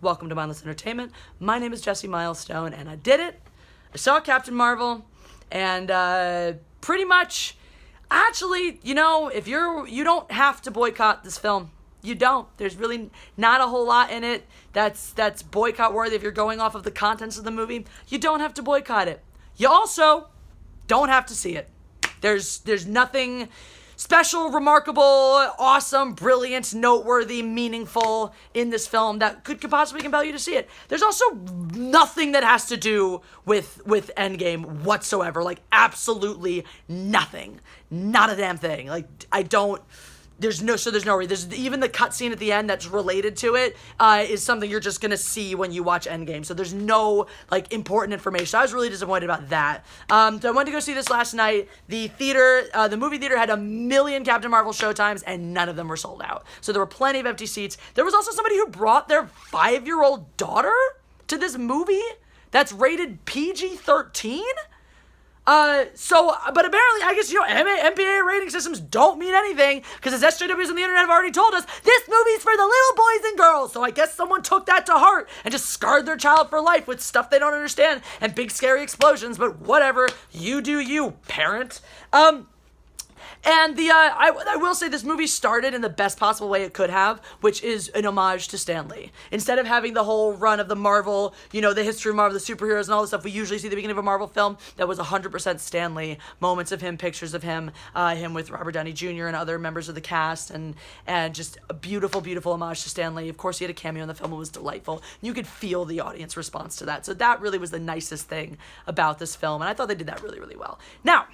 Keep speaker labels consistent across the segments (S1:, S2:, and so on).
S1: Welcome to Mindless Entertainment. My name is Jesse Milestone, and I did it. I saw Captain Marvel, and pretty much, actually, if you don't have to boycott this film. You don't. There's really not a whole lot in it that's boycott worthy if you're going off of the contents of the movie. You don't have to boycott it. You also don't have to see it. There's nothing special, remarkable, awesome, brilliant, noteworthy, meaningful in this film that could possibly compel you to see it. There's also nothing that has to do with Endgame whatsoever. Like, absolutely nothing. Not a damn thing. Like, there's no reason. There's even the cutscene at the end that's related to it is something you're just gonna see when you watch Endgame. So there's no important information. So I was really disappointed about that. So I went to go see this last night. The movie theater had 1 million Captain Marvel showtimes, and none of them were sold out. So there were plenty of empty seats. There was also somebody who brought their 5-year-old daughter to this movie that's rated PG-13. But apparently, I guess, MPA rating systems don't mean anything, because as SJWs on the internet have already told us, this movie's for the little boys and girls, so I guess someone took that to heart and just scarred their child for life with stuff they don't understand and big scary explosions, but whatever, you do you, parent. And I will say this movie started in the best possible way it could have, which is an homage to Stan Lee. Instead of having the whole run of the Marvel, the history of Marvel, the superheroes and all this stuff we usually see at the beginning of a Marvel film, that was 100% Stan Lee. Moments of him, pictures of him, him with Robert Downey Jr. and other members of the cast, and just a beautiful, beautiful homage to Stan Lee. Of course, he had a cameo in the film. It was delightful. You could feel the audience response to that. So that really was the nicest thing about this film, and I thought they did that really, really well. Now,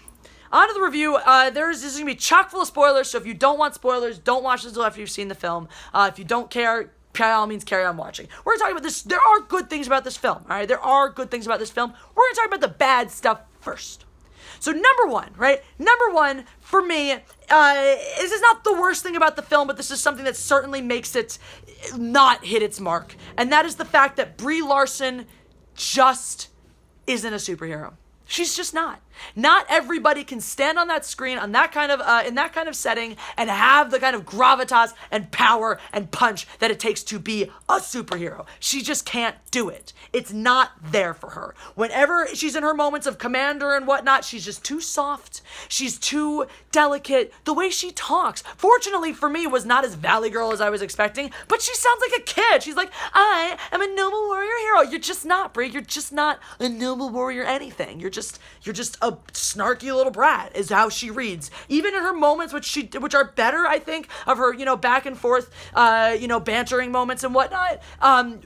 S1: on to the review. This is going to be chock full of spoilers, so if you don't want spoilers, don't watch this until after you've seen the film. If you don't care, by all means, carry on watching. We're going to talk about this. There are good things about this film, all right? There are good things about this film. We're going to talk about the bad stuff first. So number one, for me, this is not the worst thing about the film, but this is something that certainly makes it not hit its mark, and that is the fact that Brie Larson just isn't a superhero. She's just not. Not everybody can stand on that screen on that kind of in that kind of setting and have the kind of gravitas and power and punch that it takes to be a superhero. She just can't do it. It's not there for her. Whenever she's in her moments of commander and whatnot, she's just too soft. She's too delicate. The way she talks, fortunately for me, was not as Valley Girl as I was expecting, but she sounds like a kid. She's like, I am a noble warrior hero. You're just not, Brie. You're just not a noble warrior anything. You're just a snarky little brat is how she reads. Even in her moments, which are better, I think, of her, back and forth, bantering moments and whatnot,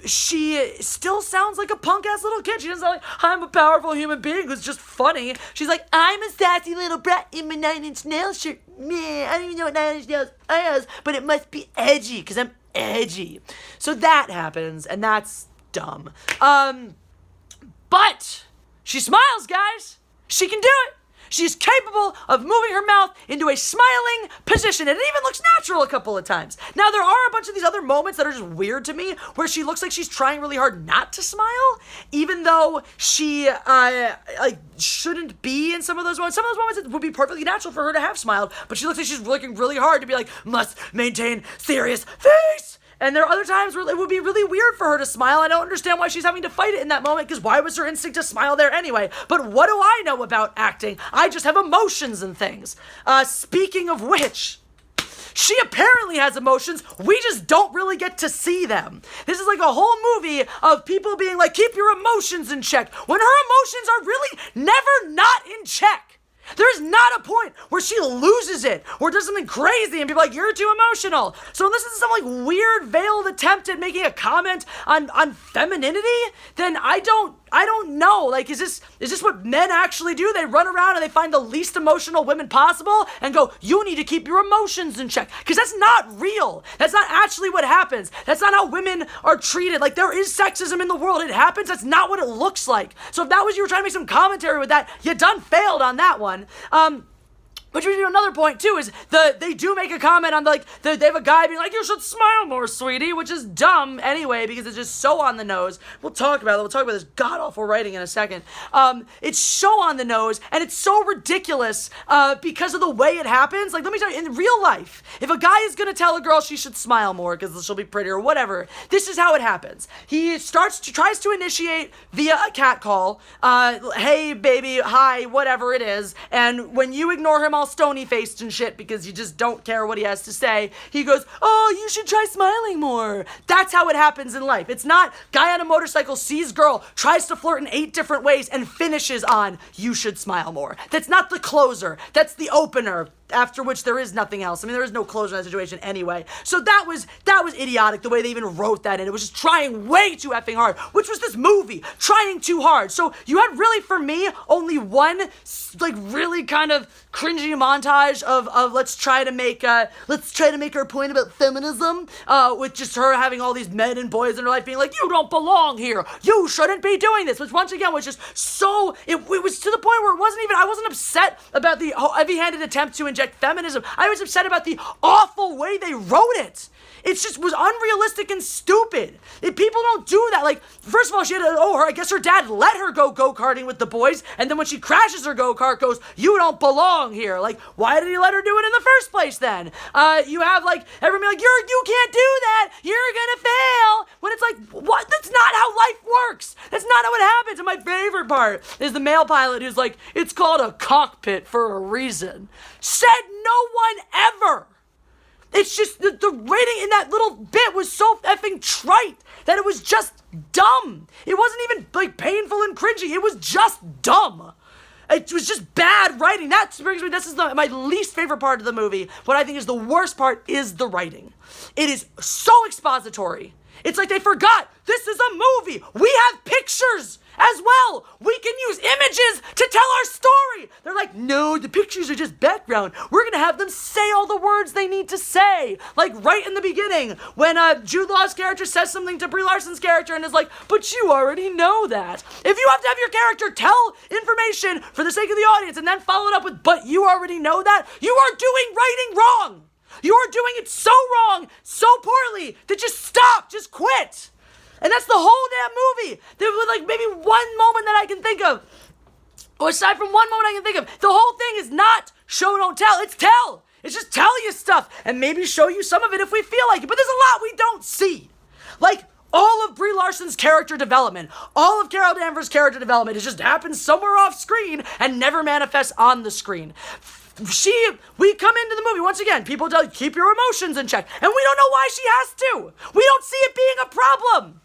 S1: she still sounds like a punk-ass little kid. She doesn't sound like, I'm a powerful human being who's just funny. She's like, I'm a sassy little brat in my 9-inch nail shirt. Meh, I don't even know what 9-inch nails is, but it must be edgy, because I'm edgy. So that happens, and that's dumb. But she smiles, guys. She can do it. She's capable of moving her mouth into a smiling position, and it even looks natural a couple of times. Now, there are a bunch of these other moments that are just weird to me, where she looks like she's trying really hard not to smile, even though she shouldn't be in some of those moments. Some of those moments, it would be perfectly natural for her to have smiled, but she looks like she's working really hard to be like, must maintain serious face. And there are other times where it would be really weird for her to smile. I don't understand why she's having to fight it in that moment, because why was her instinct to smile there anyway? But what do I know about acting? I just have emotions and things. Speaking of which, she apparently has emotions. We just don't really get to see them. This is like a whole movie of people being like, keep your emotions in check, when her emotions are really never not in check. There's not a point where she loses it or does something crazy and people are like, you're too emotional. So unless it's some weird veiled attempt at making a comment on femininity, then I don't know. Is this what men actually do? They run around and they find the least emotional women possible and go, you need to keep your emotions in check. Because that's not real. That's not actually what happens. That's not how women are treated. There is sexism in the world. It happens. That's not what it looks like. So if that was you were trying to make some commentary with that, you done failed on that one. Which brings me to another point too, is they do make a comment on they have a guy being like, you should smile more, sweetie, which is dumb anyway, because it's just so on the nose. We'll talk about this god-awful writing in a second. It's so on the nose, and it's so ridiculous because of the way it happens. Like, let me tell you, in real life, if a guy is gonna tell a girl she should smile more because she'll be prettier or whatever, this is how it happens. He tries to initiate via a cat call, hey baby, hi, whatever it is, and when you ignore him all stony-faced and shit because you just don't care what he has to say, he goes, oh, you should try smiling more. That's how it happens in life. It's not guy on a motorcycle sees girl, tries to flirt in 8 different ways, and finishes on, you should smile more. That's not the closer. That's the opener, after which there is nothing else. I mean, there is no closure in that situation anyway. So that was idiotic, the way they even wrote that in. It was just trying way too effing hard, which was this movie, trying too hard. So you had really, for me, only one, really kind of cringy montage of let's try to make our point about feminism, with just her having all these men and boys in her life being like, you don't belong here, you shouldn't be doing this, which once again was just so, it was to the point where I wasn't upset about the heavy-handed attempt to inject feminism. I was upset about the awful way they wrote it. It just was unrealistic and stupid. People don't do that. Like, first of all, I guess her dad let her go-karting with the boys, and then when she crashes her go-kart, goes, you don't belong here. Like, why did he let her do it in the first place then? You have, everyone be like, you can't do that, you're gonna fail. When it's like, what? That's not how life works. That's not how it happens. And my favorite part is the male pilot who's like, it's called a cockpit for a reason. Said no one ever. It's just, the writing in that little bit was so effing trite that it was just dumb. It wasn't even, painful and cringy. It was just dumb. It was just bad writing. This is my least favorite part of the movie. What I think is the worst part is the writing. It is so expository. It's like they forgot, this is a movie. We have pictures as well. We can use images to tell our story. They're like, no, the pictures are just background. We're going to have them say all the words they need to say. Like right in the beginning, when Jude Law's character says something to Brie Larson's character and is like, but you already know that. If you have to have your character tell information for the sake of the audience and then follow it up with, but you already know that, you are doing writing wrong. You are doing it so wrong, so poorly, that just stop, just quit. And that's the whole damn movie. There was maybe one moment that I can think of. Or aside from one moment I can think of. The whole thing is not show, don't tell. It's tell. It's just tell you stuff. And maybe show you some of it if we feel like it. But there's a lot we don't see. All of Brie Larson's character development, all of Carol Danvers' character development, it just happens somewhere off screen and never manifests on the screen. We come into the movie, once again, people tell you, keep your emotions in check, and we don't know why she has to. We don't see it being a problem.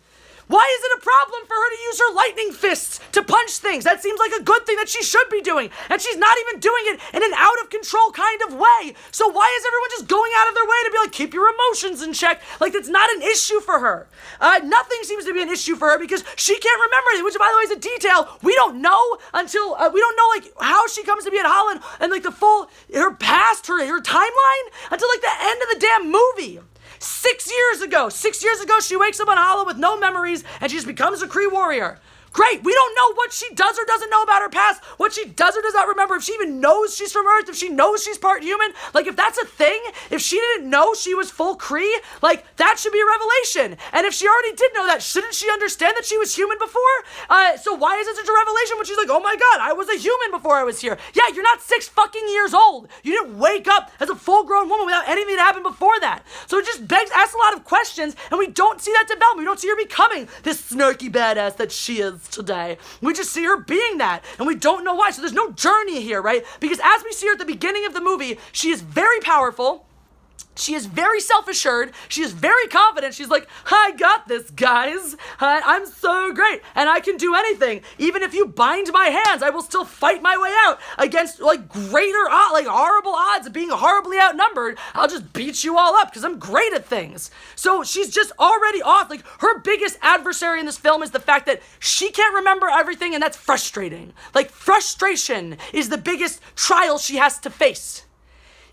S1: Why is it a problem for her to use her lightning fists to punch things? That seems like a good thing that she should be doing. And she's not even doing it in an out-of-control kind of way. So why is everyone just going out of their way to be like, keep your emotions in check? That's not an issue for her. Nothing seems to be an issue for her because she can't remember it, which, by the way, is a detail we don't know until, we don't know, how she comes to be at Holland and, the full, her past, her timeline, until, the end of the damn movie. 6 years ago, she wakes up on Hollow with no memories and she just becomes a Kree warrior. Great, we don't know what she does or doesn't know about her past, what she does or does not remember, if she even knows she's from Earth, if she knows she's part human. If that's a thing, if she didn't know she was full Kree, that should be a revelation. And if she already did know that, shouldn't she understand that she was human before? So why is it such a revelation when she's like, oh my god, I was a human before I was here? Yeah, you're not 6 fucking years old. You didn't wake up as a full-grown woman without anything that happened before that. So it just asks a lot of questions, and we don't see that development. We don't see her becoming this snarky badass that she is today. We just see her being that, and we don't know why. So there's no journey here, right? Because as we see her at the beginning of the movie, she is very powerful. She is very self-assured. She is very confident. She's like, I got this, guys. I'm so great, and I can do anything. Even if you bind my hands, I will still fight my way out against, horrible odds of being horribly outnumbered. I'll just beat you all up because I'm great at things. So she's just already off. Her biggest adversary in this film is the fact that she can't remember everything, and that's frustrating. Frustration is the biggest trial she has to face.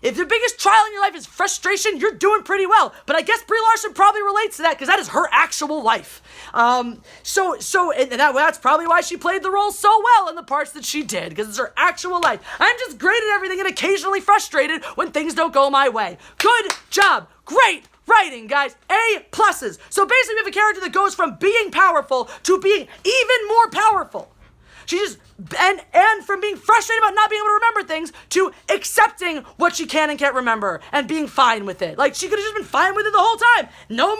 S1: If the biggest trial in your life is frustration, you're doing pretty well. But I guess Brie Larson probably relates to that because that is her actual life. That's probably why she played the role so well in the parts that she did, because it's her actual life. I'm just great at everything and occasionally frustrated when things don't go my way. Good job. Great writing, guys. A pluses. So basically we have a character that goes from being powerful to being even more powerful. She just, and from being frustrated about not being able to remember things to accepting what she can and can't remember and being fine with it. Like, she could have just been fine with it the whole time. No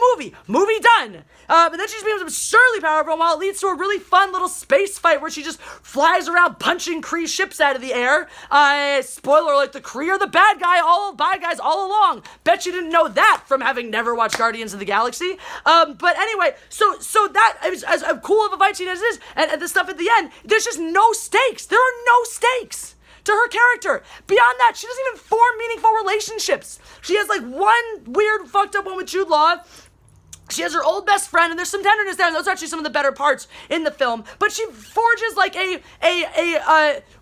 S1: movie done. But then she just becomes absurdly powerful while it leads to a really fun little space fight where she just flies around punching Kree ships out of the air. Spoiler alert, the Kree are the bad guys all along. Bet you didn't know that from having never watched Guardians of the Galaxy. But anyway, so that is as cool of a fight scene as it is, and the stuff at the end, there's just no stakes. There are no stakes to her character. Beyond that, she doesn't even form meaningful relationships. She has like one weird fucked up one with Jude Law. She has her old best friend, and there's some tenderness there, and those are actually some of the better parts in the film. But she forges like a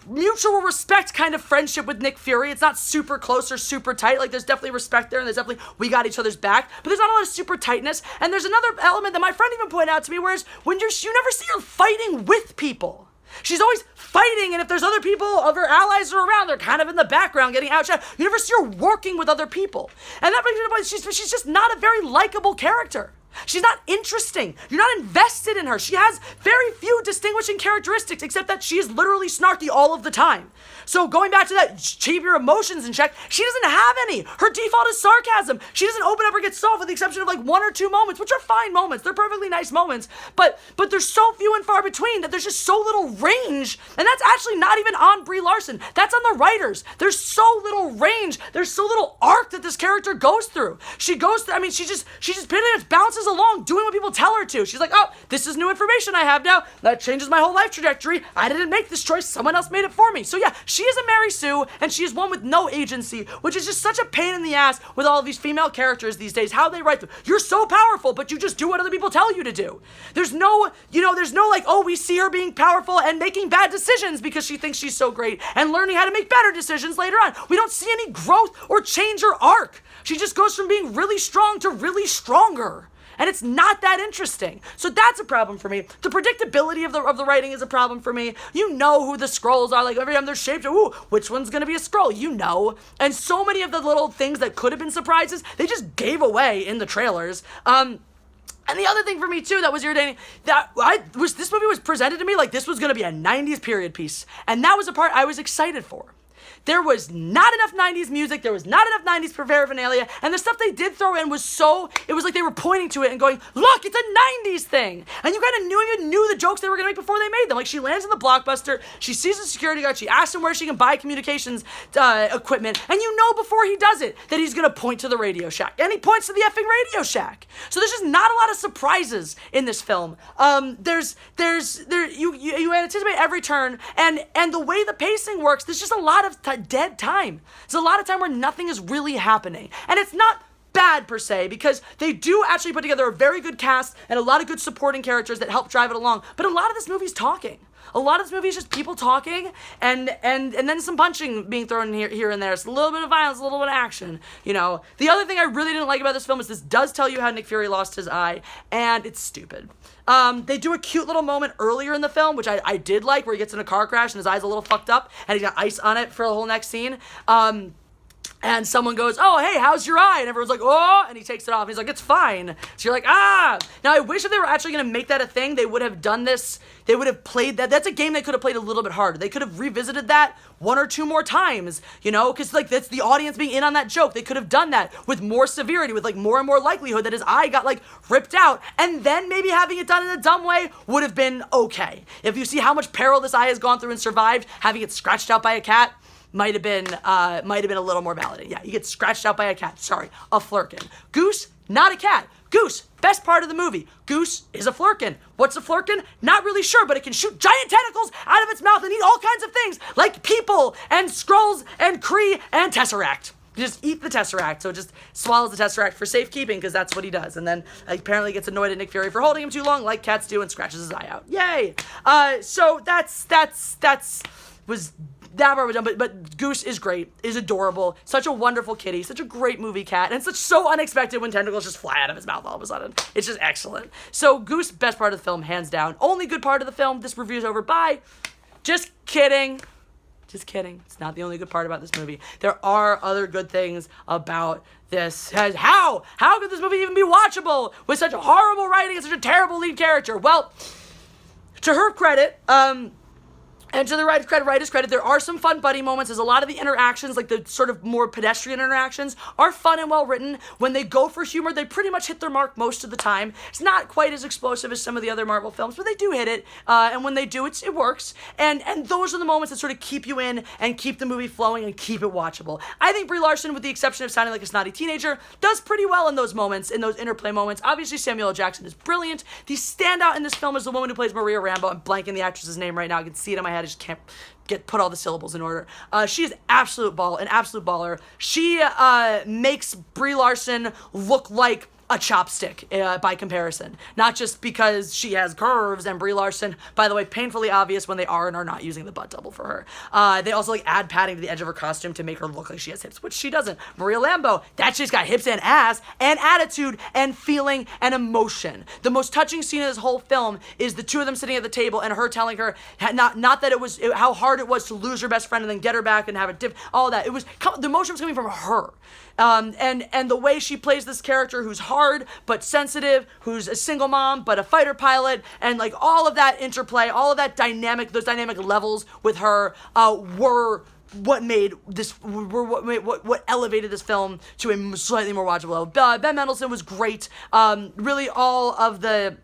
S1: mutual respect kind of friendship with Nick Fury. It's not super close or super tight. Like, there's definitely respect there, and there's definitely we got each other's back. But there's not a lot of super tightness. And there's another element that my friend even pointed out to me, whereas when you never see her fighting with people. She's always fighting, and if there's other people, other allies are around, they're kind of in the background getting outshot. You never see her working with other people. And that brings me to the point, she's just not a very likable character. She's not interesting. You're not invested in her. She has very few distinguishing characteristics, except that she is literally snarky all of the time. So going back to that, keep your emotions in check, she doesn't have any. Her default is sarcasm. She doesn't open up or get soft with the exception of like one or two moments, which are fine moments. They're perfectly nice moments. But there's so few and far between that there's just so little range. And that's actually not even on Brie Larson. That's on the writers. There's so little range. There's so little arc that this character goes through. She just pretty much bounces along doing what people tell her to. She's like, oh, this is new information I have now. That changes my whole life trajectory. I didn't make this choice. Someone else made it for me. So yeah, she is a Mary Sue, and she is one with no agency, which is just such a pain in the ass with all of these female characters these days, how they write them. You're so powerful, but you just do what other people tell you to do. There's no like, oh, we see her being powerful and making bad decisions because she thinks she's so great and learning how to make better decisions later on. We don't see any growth or change or arc. She just goes from being really strong to really stronger. And it's not that interesting. So that's a problem for me. The predictability of the writing is a problem for me. You know who the scrolls are. Like, every time they're shaped, ooh, which one's going to be a scroll? You know. And so many of the little things that could have been surprises, they just gave away in the trailers. And the other thing for me, too, that was irritating, this movie was presented to me like this was going to be a 90s period piece. And that was the part I was excited for. There was not enough 90s music, there was not enough 90s paraphernalia, and the stuff they did throw in was it was like they were pointing to it and going, look, it's a 90s thing! And you kind of knew the jokes they were going to make before they made them. Like, she lands in the Blockbuster, she sees the security guard, she asks him where she can buy communications equipment, and you know before he does it that he's going to point to the Radio Shack. And he points to the effing Radio Shack. So there's just not a lot of surprises in this film. You anticipate every turn, and the way the pacing works, there's just a lot of dead time. There's a lot of time where nothing is really happening. And it's not bad per se, because they do actually put together a very good cast and a lot of good supporting characters that help drive it along. But a lot of this movie's talking. A lot of this movie is just people talking and then some punching being thrown here and there. It's a little bit of violence, a little bit of action, you know. The other thing I really didn't like about this film is this does tell you how Nick Fury lost his eye, and it's stupid. They do a cute little moment earlier in the film, which I did like, where he gets in a car crash and his eye's a little fucked up, and he's got ice on it for the whole next scene. And someone goes, oh, hey, how's your eye? And everyone's like, oh, and he takes it off. And he's like, it's fine. So you're like, ah. Now, I wish if they were actually going to make that a thing, they would have done this. They would have played that. That's a game they could have played a little bit harder. They could have revisited that one or two more times, you know, because, like, that's the audience being in on that joke. They could have done that with more severity, with, like, more and more likelihood that his eye got, like, ripped out. And then maybe having it done in a dumb way would have been okay. If you see how much peril this eye has gone through and survived, having it scratched out by a cat, might have been a little more validating. Yeah, you get scratched out by a cat. Sorry, a flurkin. Goose, not a cat. Goose, best part of the movie. Goose is a flurkin. What's a flurkin? Not really sure, but it can shoot giant tentacles out of its mouth and eat all kinds of things, like people and Skrulls and Kree and Tesseract. Just eat the Tesseract, so it just swallows the Tesseract for safekeeping, because that's what he does. And then apparently gets annoyed at Nick Fury for holding him too long, like cats do, and scratches his eye out. Yay! So that's was that part was done, but Goose is great, is adorable, such a wonderful kitty, such a great movie cat, and it's so unexpected when tentacles just fly out of his mouth all of a sudden. It's just excellent. So Goose, best part of the film, hands down. Only good part of the film. This review's over. Bye. Just kidding. Just kidding. It's not the only good part about this movie. There are other good things about this. How could this movie even be watchable with such horrible writing and such a terrible lead character? Well, to her credit, and to the writer's credit, there are some fun buddy moments. There's a lot of the interactions, like the sort of more pedestrian interactions, are fun and well written. When they go for humor, they pretty much hit their mark most of the time. It's not quite as explosive as some of the other Marvel films, but they do hit it. And when they do, it works. And those are the moments that sort of keep you in and keep the movie flowing and keep it watchable. I think Brie Larson, with the exception of sounding like a snotty teenager, does pretty well in those moments, in those interplay moments. Obviously, Samuel L. Jackson is brilliant. The standout in this film is the woman who plays Maria Rambeau. I'm blanking the actress's name right now. I can see it in my head. I just can't put all the syllables in order. She is an absolute baller. She makes Brie Larson look like a chopstick by comparison. Not just because she has curves, and Brie Larson, by the way, painfully obvious when they are and are not using the butt double for her. They also add padding to the edge of her costume to make her look like she has hips, which she doesn't. Maria Rambeau, that she's got hips and ass and attitude and feeling and emotion. The most touching scene of this whole film is the two of them sitting at the table and her telling her not that it was how hard it was to lose her best friend and then get her back and have it all that. It was the emotion was coming from her. And the way she plays this character who's hard but sensitive, who's a single mom but a fighter pilot, and like all of that interplay, all of that those dynamic levels with her were what made this, what elevated this film to a slightly more watchable level. Ben Mendelsohn was great. Really, all of the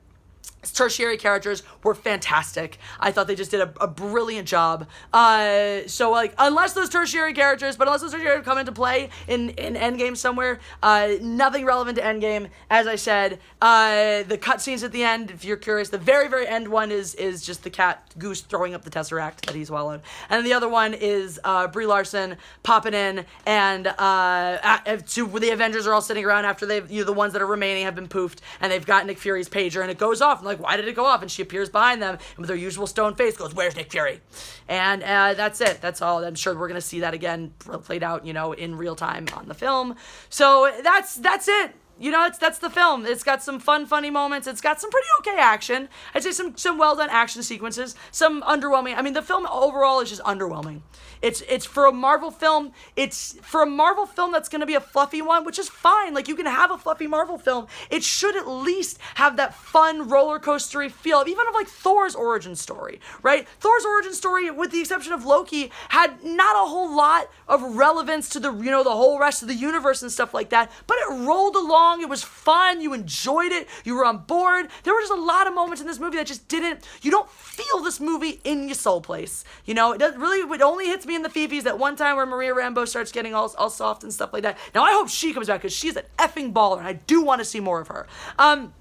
S1: tertiary characters were fantastic. I thought they just did a brilliant job. So like, unless those tertiary characters come into play in Endgame somewhere, nothing relevant to Endgame. As I said, the cutscenes at the end, if you're curious, the very, very end one is just the cat Goose throwing up the Tesseract that he swallowed. And the other one is Brie Larson popping in, and the Avengers are all sitting around after the ones that are remaining have been poofed, and they've got Nick Fury's pager, and it goes off. Like, why did it go off? And she appears behind them and with her usual stone face goes, "Where's Nick Fury?" And that's it. That's all. I'm sure we're gonna see that again played out, in real time on the film. So that's it. That's the film. It's got some funny moments. It's got some pretty okay action. I'd say some well done action sequences. Some underwhelming. I mean, the film overall is just underwhelming. It's for a Marvel film. It's for a Marvel film that's going to be a fluffy one, which is fine. Like, you can have a fluffy Marvel film. It should at least have that fun roller coastery feel, even of like Thor's origin story, right? Thor's origin story, with the exception of Loki, had not a whole lot of relevance to the the whole rest of the universe and stuff like that. But it rolled along. It was fun. You enjoyed it. You were on board. There were just a lot of moments in this movie that just didn't. You don't feel this movie in your soul place. It doesn't really. It only hits me in the fifis that one time where Maria Rambeau starts getting all soft and stuff like that. Now I hope she comes back because she's an effing baller and I do want to see more of her. And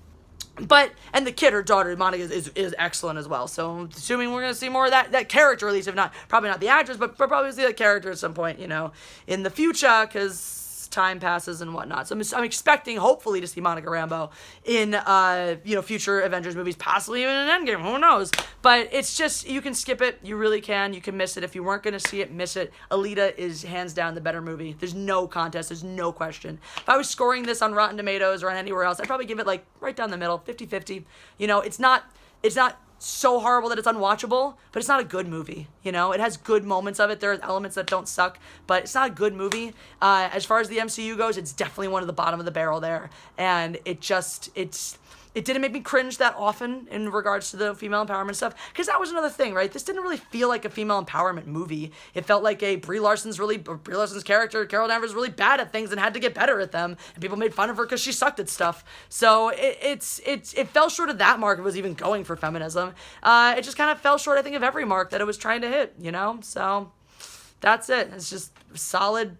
S1: the kid, her daughter, Monica, is excellent as well. So I'm assuming we're going to see more of that character, at least, if not, probably not the actress, but probably see that character at some point, in the future, because time passes and whatnot. So I'm expecting, hopefully, to see Monica Rambeau in, future Avengers movies, possibly even in Endgame. Who knows? But it's just, you can skip it. You really can. You can miss it. If you weren't going to see it, miss it. Alita is hands down the better movie. There's no contest. There's no question. If I was scoring this on Rotten Tomatoes or on anywhere else, I'd probably give it like right down the middle, 50-50. It's not so horrible that it's unwatchable, but it's not a good movie. It has good moments of it. There are elements that don't suck, but it's not a good movie. As far as the MCU goes, it's definitely one of the bottom of the barrel there, and it didn't make me cringe that often in regards to the female empowerment stuff, because that was another thing, right? This didn't really feel like a female empowerment movie. It felt like Brie Larson's character, Carol Danvers, really bad at things and had to get better at them, and people made fun of her because she sucked at stuff. So it fell short of that mark. It was even going for feminism. It just kind of fell short, I think, of every mark that it was trying to hit, So that's it. It's just solid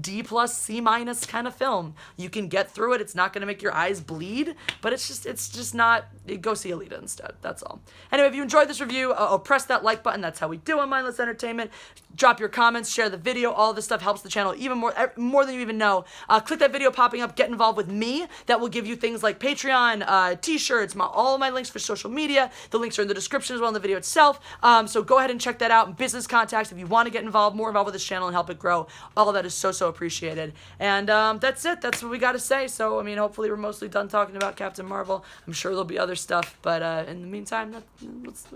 S1: D plus, C minus kind of film. You can get through it. It's not going to make your eyes bleed, but it's just not. Go see Alita instead. That's all. Anyway, if you enjoyed this review, press that like button. That's how we do on Mindless Entertainment. Drop your comments, share the video. All this stuff helps the channel even more than you even know. Click that video popping up. Get involved with me. That will give you things like Patreon, t-shirts, all of my links for social media. The links are in the description as well in the video itself. So go ahead and check that out. Business contacts if you want to get more involved with this channel and help it grow. All of that is so appreciated. And that's it. That's what we got to say. So, I mean, hopefully we're mostly done talking about Captain Marvel. I'm sure there'll be other stuff. But in the meantime, let's